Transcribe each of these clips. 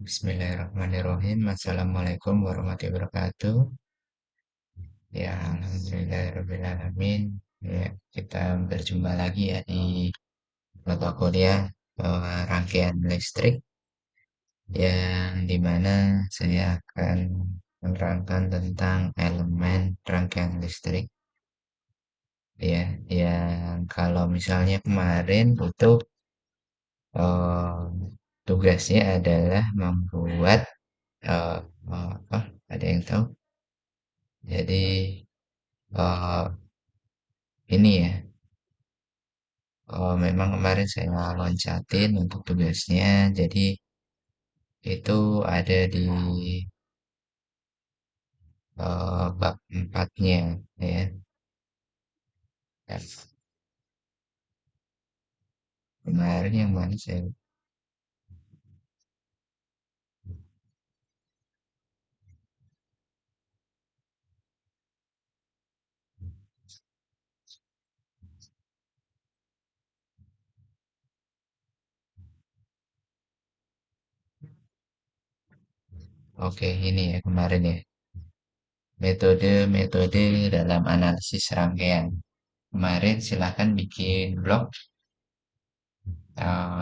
Bismillahirrahmanirrahim. Assalamualaikum warahmatullahi wabarakatuh. Ya, alhamdulillahirrahmanirrahim. Ya, kita berjumpa lagi ya di mata kuliah rangkaian listrik yang dimana saya akan menerangkan tentang elemen rangkaian listrik. Ya, yang kalau misalnya kemarin itu eh, tugasnya adalah membuat eh, apa? Ada yang tahu? Jadi eh, ini ya, memang kemarin saya loncatin untuk tugasnya, jadi itu ada di bab empatnya ya. Ya, kemarin yang mana saya? Oke, ini ya kemarin ya. Metode-metode dalam analisis rangkaian. Kemarin silahkan bikin blog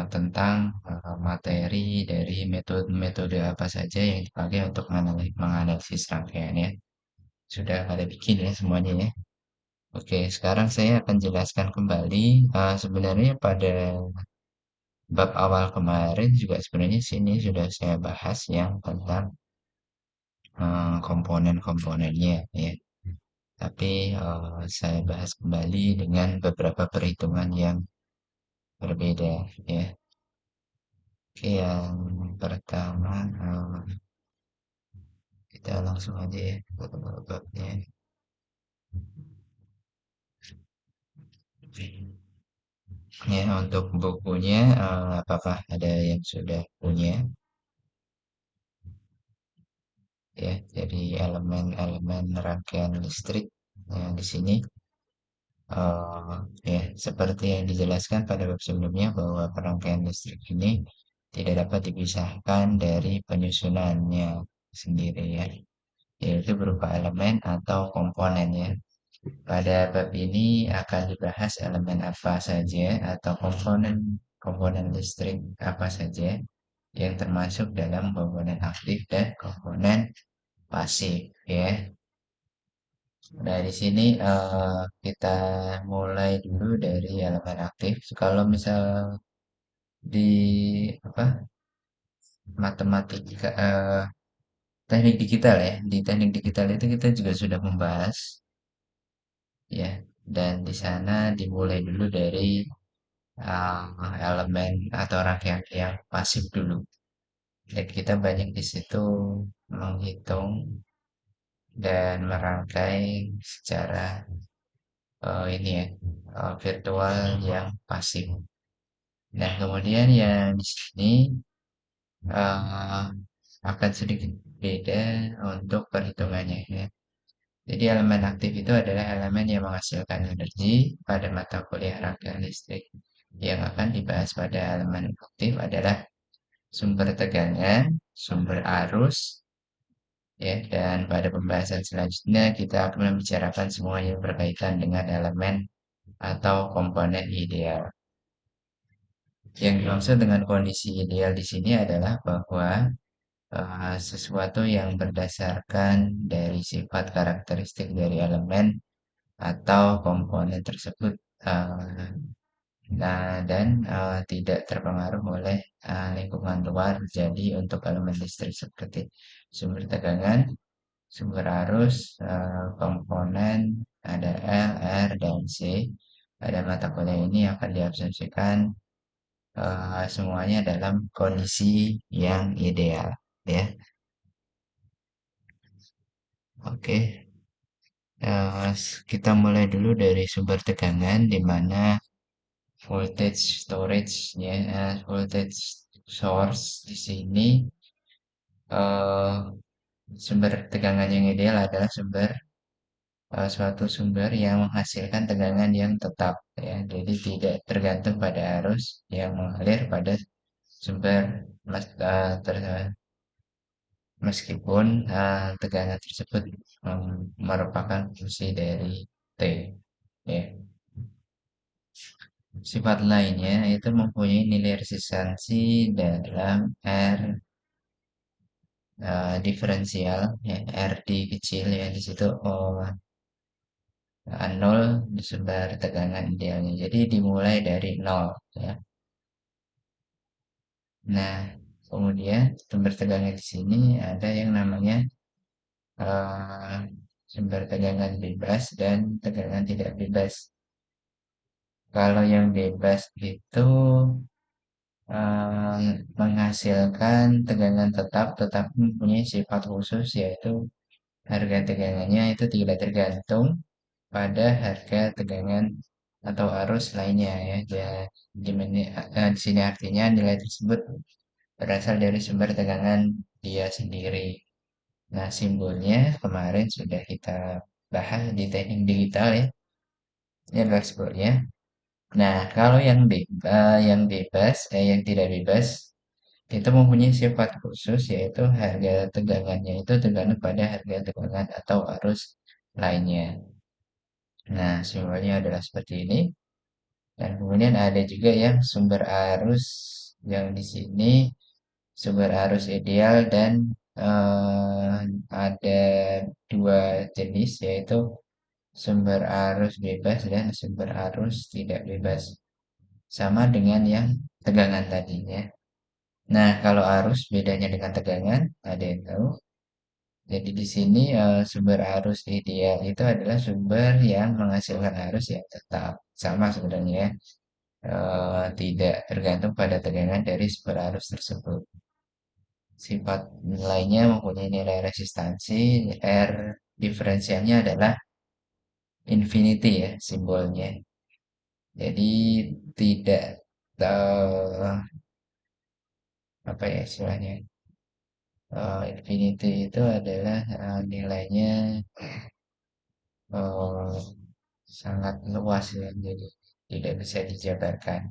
tentang materi dari metode-metode apa saja yang dipakai untuk menganalisis rangkaian ya. Sudah ada bikin ya semuanya ya. Oke, sekarang saya akan jelaskan kembali. Sebenarnya pada bab awal kemarin juga sebenarnya sini sudah saya bahas yang tentang komponen-komponennya ya. Tapi saya bahas kembali dengan beberapa perhitungan yang berbeda ya. Oke, yang pertama kita langsung aja ya ke babnya. Ya, untuk bukunya, apakah ada yang sudah punya? Ya, jadi elemen-elemen rangkaian listrik yang di sini ya seperti yang dijelaskan pada bab sebelumnya bahwa perangkaian listrik ini tidak dapat dipisahkan dari penyusunannya sendiri ya, yaitu berupa elemen atau komponen ya. Pada bab ini akan dibahas elemen apa saja atau komponen komponen listrik apa saja yang termasuk dalam komponen aktif dan komponen pasif ya. Nah, di sini kita mulai dulu dari elemen aktif. Kalau misal di apa matematika teknik digital ya, di teknik digital itu kita juga sudah membahas ya, dan di sana dimulai dulu dari elemen atau rangkaian yang pasif dulu. Dan kita banyak di situ menghitung dan merangkai secara ini ya virtual yang pasif. Nah, kemudian yang di sini eh, akan sedikit beda untuk perhitungannya ya. Jadi elemen aktif itu adalah elemen yang menghasilkan energi pada mata kuliah rangkaian listrik. Yang akan dibahas pada elemen aktif adalah sumber tegangan, sumber arus, ya, dan pada pembahasan selanjutnya kita akan membicarakan semua yang berkaitan dengan elemen atau komponen ideal. Yang dimaksud dengan kondisi ideal di sini adalah bahwa sesuatu yang berdasarkan dari sifat karakteristik dari elemen atau komponen tersebut uh, dan tidak terpengaruh oleh lingkungan luar. Jadi untuk elemen listrik seperti sumber tegangan, sumber arus, komponen ada L, R, dan C. Pada mata kuliah ini akan diabsensikan semuanya dalam kondisi yang ideal ya. Oke, kita mulai dulu dari sumber tegangan di mana voltage storage ya, voltage source di sini eh, sumber tegangan yang ideal adalah suatu sumber yang menghasilkan tegangan yang tetap ya. Jadi tidak tergantung pada arus yang mengalir pada sumber tersebut. meskipun tegangan tersebut merupakan fungsi dari T. Ya. Sifat lainnya itu mempunyai nilai resistansi dalam R diferensial, ya, RD kecil ya di situ nol disebar tegangan idealnya. Jadi dimulai dari nol ya. Nah, kemudian sumber tegangan di sini ada yang namanya eh, sumber tegangan bebas dan tegangan tidak bebas. Kalau yang bebas itu menghasilkan tegangan tetap tetapi mempunyai sifat khusus yaitu harga tegangannya itu tidak tergantung pada harga tegangan atau arus lainnya ya. Di sini artinya nilai tersebut berasal dari sumber tegangan dia sendiri. Nah, simbolnya kemarin sudah kita bahas di teknik digital ya. Ini adalah simbolnya. Nah, kalau yang tidak bebas itu mempunyai sifat khusus yaitu harga tegangannya itu tergantung pada harga tegangan atau arus lainnya. Nah, simbolnya adalah seperti ini. Dan kemudian ada juga yang sumber arus yang di sini sumber arus ideal dan eh, ada dua jenis yaitu sumber arus bebas dan sumber arus tidak bebas. Sama dengan yang tegangan tadinya. Nah, kalau arus bedanya dengan tegangan, ada yang tahu? Jadi di sini sumber arus ideal itu adalah sumber yang menghasilkan arus yang tetap sama sebenarnya tidak tergantung pada tegangan dari sumber arus tersebut. Sifat lainnya mempunyai nilai resistansi R diferensialnya adalah infinity ya simbolnya. Jadi tidak eh, apa ya istilahnya infinity itu adalah nilainya eh, sangat luas ya, jadi tidak bisa dijabarkan.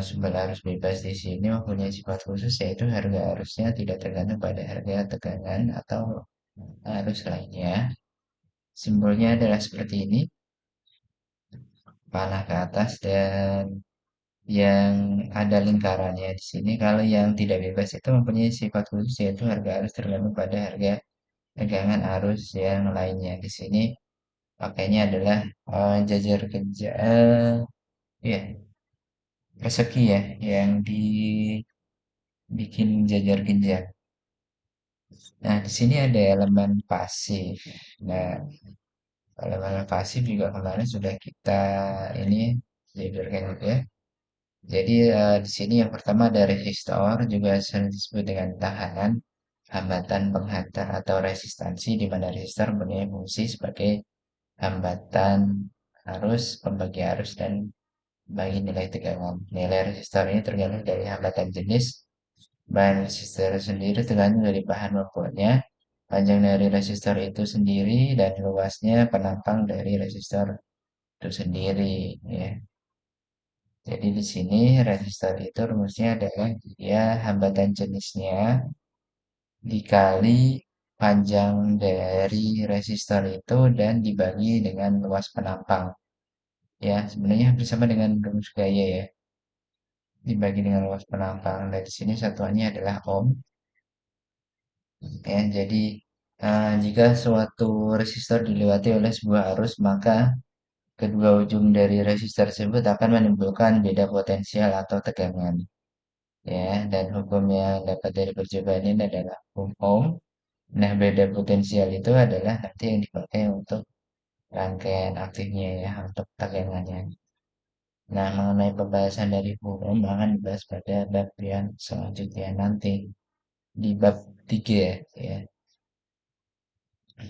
Sumber arus bebas di sini mempunyai sifat khusus yaitu harga arusnya tidak tergantung pada harga tegangan atau arus lainnya. Simbolnya adalah seperti ini, panah ke atas dan yang ada lingkarannya di sini. Kalau yang tidak bebas itu mempunyai sifat khusus yaitu harga arus tergantung pada harga tegangan arus yang lainnya. Di sini pakainya adalah jajar kerja, ya persegi ya, yang dibikin jajar genjang. Nah, di sini ada elemen pasif. Nah, elemen pasif juga kemarin sudah kita ini jabarkan juga. Jadi di sini yang pertama ada resistor, juga sering disebut dengan tahanan, hambatan penghantar atau resistansi, di mana resistor mempunyai fungsi sebagai hambatan arus, pembagi arus, dan bagi nilai tegangan. Nilai resistor ini tergantung dari hambatan jenis. Bahan resistor sendiri tergantung dari bahan pokoknya, panjang dari resistor itu sendiri, dan luasnya penampang dari resistor itu sendiri. Ya. Jadi di sini resistor itu rumusnya adalah ya hambatan jenisnya dikali panjang dari resistor itu dan dibagi dengan luas penampang. Ya, sebenarnya hampir sama dengan rumus gaya ya. Dibagi dengan luas penampang. Dan di sini satuannya adalah ohm. Ya, jadi jika suatu resistor dilewati oleh sebuah arus, maka kedua ujung dari resistor tersebut akan menimbulkan beda potensial atau tegangan. Ya, dan hukum yang dapat dari percobaan ini adalah hukum Ohm. Nah, beda potensial itu adalah nanti yang dipakai untuk rangkaian aktifnya ya, untuk tegangannya. Nah, mengenai pembahasan dari hukum akan dibahas pada bab yang selanjutnya nanti di bab 3 ya.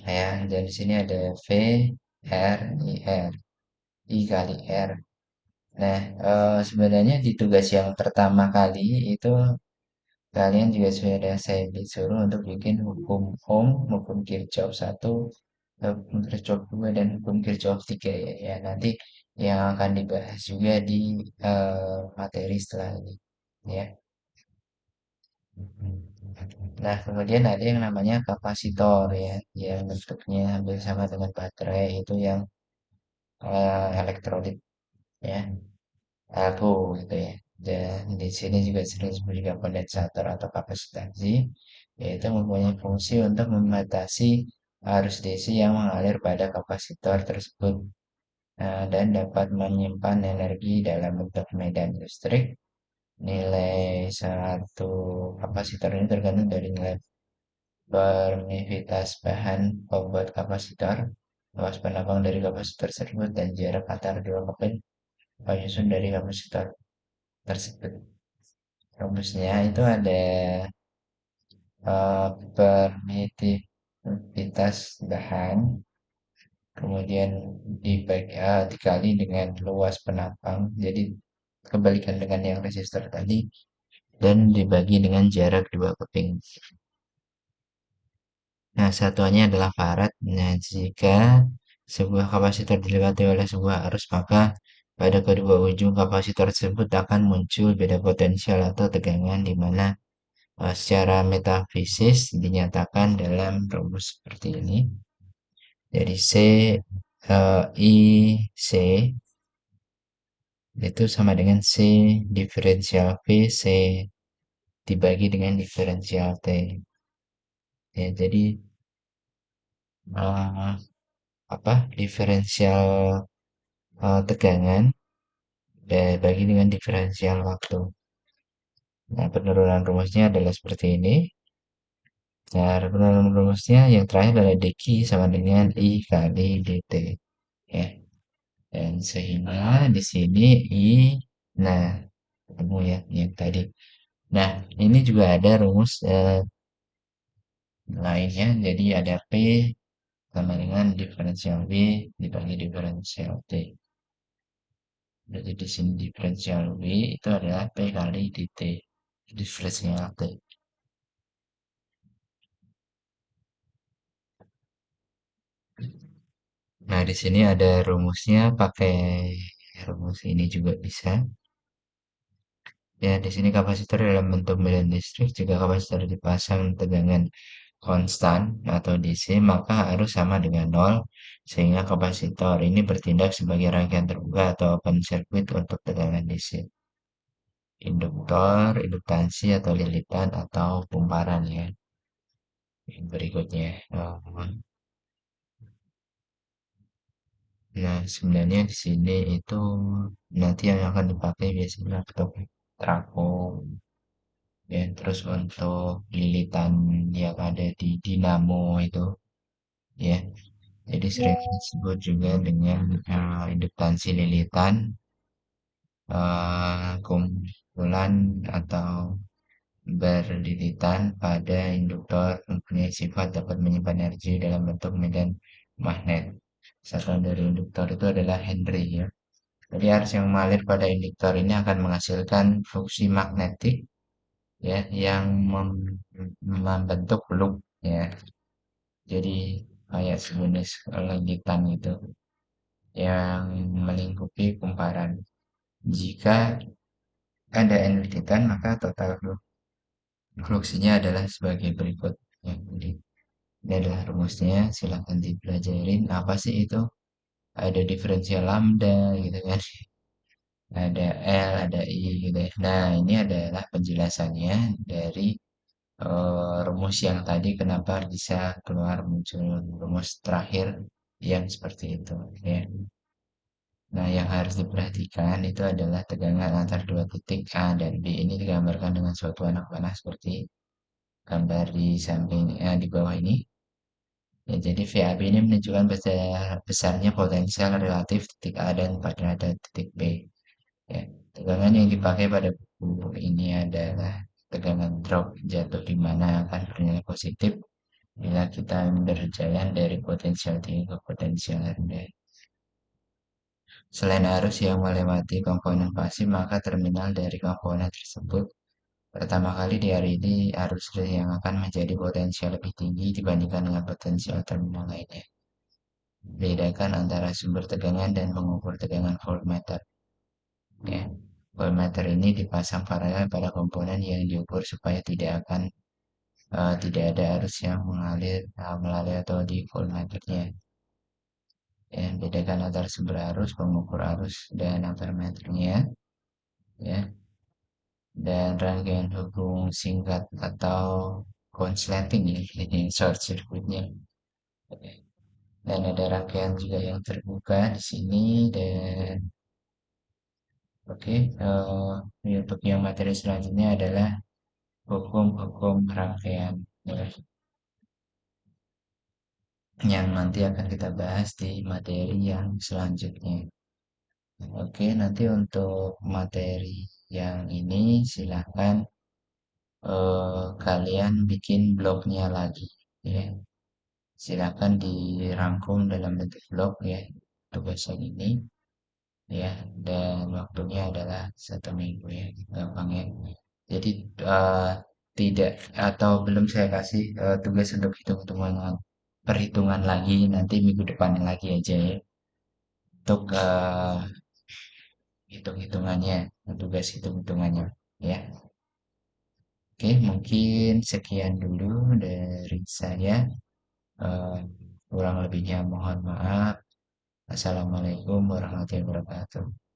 Ya, dan di sini ada V, R, I, R, I kali R. Nah, sebenarnya di tugas yang pertama kali itu kalian juga sudah saya disuruh untuk bikin hukum Ohm, hukum Kirchhoff 1, hukum Kirchhoff 2, dan hukum Kirchhoff 3 ya. Ya, nanti yang akan dibahas juga di materi setelah ini. Ya. Nah, kemudian ada yang namanya kapasitor ya, yang bentuknya hampir sama dengan baterai itu yang elektrolit ya, aku gitu ya. Dan di sini juga sering disebut juga kondensator atau kapasitansi, yaitu mempunyai fungsi untuk membatasi arus DC yang mengalir pada kapasitor tersebut. Dan dapat menyimpan energi dalam bentuk medan listrik. Nilai satu kapasitor ini tergantung dari nilai permisivitas bahan pembuat kapasitor, luas penambang dari kapasitor tersebut, dan jarak antar dua kopling penyusun dari kapasitor tersebut. Rumusnya itu ada permisivitas bahan, kemudian dikali dengan luas penambang, jadi kebalikan dengan yang resistor tadi, dan dibagi dengan jarak dua keping. Nah, satuannya adalah farad. Nah, jika sebuah kapasitor dilewati oleh sebuah arus, maka pada kedua ujung kapasitor tersebut akan muncul beda potensial atau tegangan di mana secara metafisis dinyatakan dalam rumus seperti ini. Jadi I C itu sama dengan C diferensial V C dibagi dengan diferensial T. Ya, jadi eh, apa diferensial tegangan bagi dengan diferensial waktu. Nah, penurunan rumusnya adalah seperti ini. Nah, penurunan rumusnya yang terakhir adalah dq sama dengan I kali dt. Ya. Dan sehingga di sini I, nah, ketemu ya yang tadi. Nah, ini juga ada rumus lainnya. Jadi ada P sama dengan diferensial V dibagi diferensial T. Jadi di sini diferensial V itu adalah P kali dt. Diferensial T. Nah, di sini ada rumusnya pakai rumus ini juga bisa. Ya, di sini kapasitor dalam bentuk medan listrik jika kapasitor dipasang tegangan konstan atau DC maka harus sama dengan nol sehingga kapasitor ini bertindak sebagai rangkaian terbuka atau open circuit untuk tegangan DC. Induktor, induktansi atau lilitan atau pumparan ya. Yang berikutnya. Nah, sebenarnya di sini itu nanti yang akan dipakai biasanya untuk trafo ya, terus untuk lilitan yang ada di dinamo itu ya. Jadi sering disebut juga dengan induktansi lilitan, kumpulan atau berlilitan pada induktor mempunyai sifat dapat menyimpan energi dalam bentuk medan magnet. Satuan dari induktor itu adalah Henry ya. Jadi arus yang mengalir pada induktor ini akan menghasilkan fluksi magnetik ya yang membentuk loop ya. Jadi kayak sejenis lengitan itu yang melingkupi kumparan. Jika ada enlikitan maka total fluksinya adalah sebagai berikut. Ya, jadi ini adalah rumusnya, silahkan dipelajarin. Apa sih itu? Ada diferensial lambda gitu kan. Ada L, ada I gitu ya. Nah, ini adalah penjelasannya dari rumus yang tadi kenapa bisa keluar muncul rumus terakhir yang seperti itu ya. Nah, yang harus diperhatikan itu adalah tegangan antar dua titik A dan B ini digambarkan dengan suatu anak panah seperti gambar di samping di bawah ini. Ya, jadi VAB ini menunjukkan besarnya potensial relatif titik A dan pada titik B. Ya, tegangan yang dipakai pada buku ini adalah tegangan drop jatuh di mana akan bernilai positif bila kita berjalan dari potensial tinggi ke potensial rendah. Selain arus yang melewati komponen pasif, maka terminal dari komponen tersebut pertama kali di hari ini arus yang akan menjadi potensial lebih tinggi dibandingkan dengan potensial terminal lainnya. Bedakan antara sumber tegangan dan pengukur tegangan voltmeter. Ya, voltmeter ini dipasang paralel pada komponen yang diukur supaya tidak akan tidak ada arus yang mengalir melalui atau di voltmeternya. Ya, bedakan antara sumber arus, pengukur arus, dan ampermeternya. Ya, dan rangkaian hubung singkat atau konsleting ya, ini short circuitnya. Dan ada rangkaian juga yang terbuka di sini dan oke, untuk yang materi selanjutnya adalah hukum-hukum rangkaian ya, yang nanti akan kita bahas di materi yang selanjutnya. Oke, nanti untuk materi yang ini silahkan kalian bikin blognya lagi ya. Silakan dirangkum dalam bentuk blog ya tugas yang ini ya, dan waktunya adalah 1 minggu ya, gampang ya. Jadi tidak atau belum saya kasih tugas untuk hitung-hitungan perhitungan lagi, nanti minggu depan lagi aja ya untuk hitung-hitungannya, tugas hitung-hitungannya ya. Oke, mungkin sekian dulu dari saya. Eh, Kurang lebihnya mohon maaf. Assalamualaikum warahmatullahi wabarakatuh.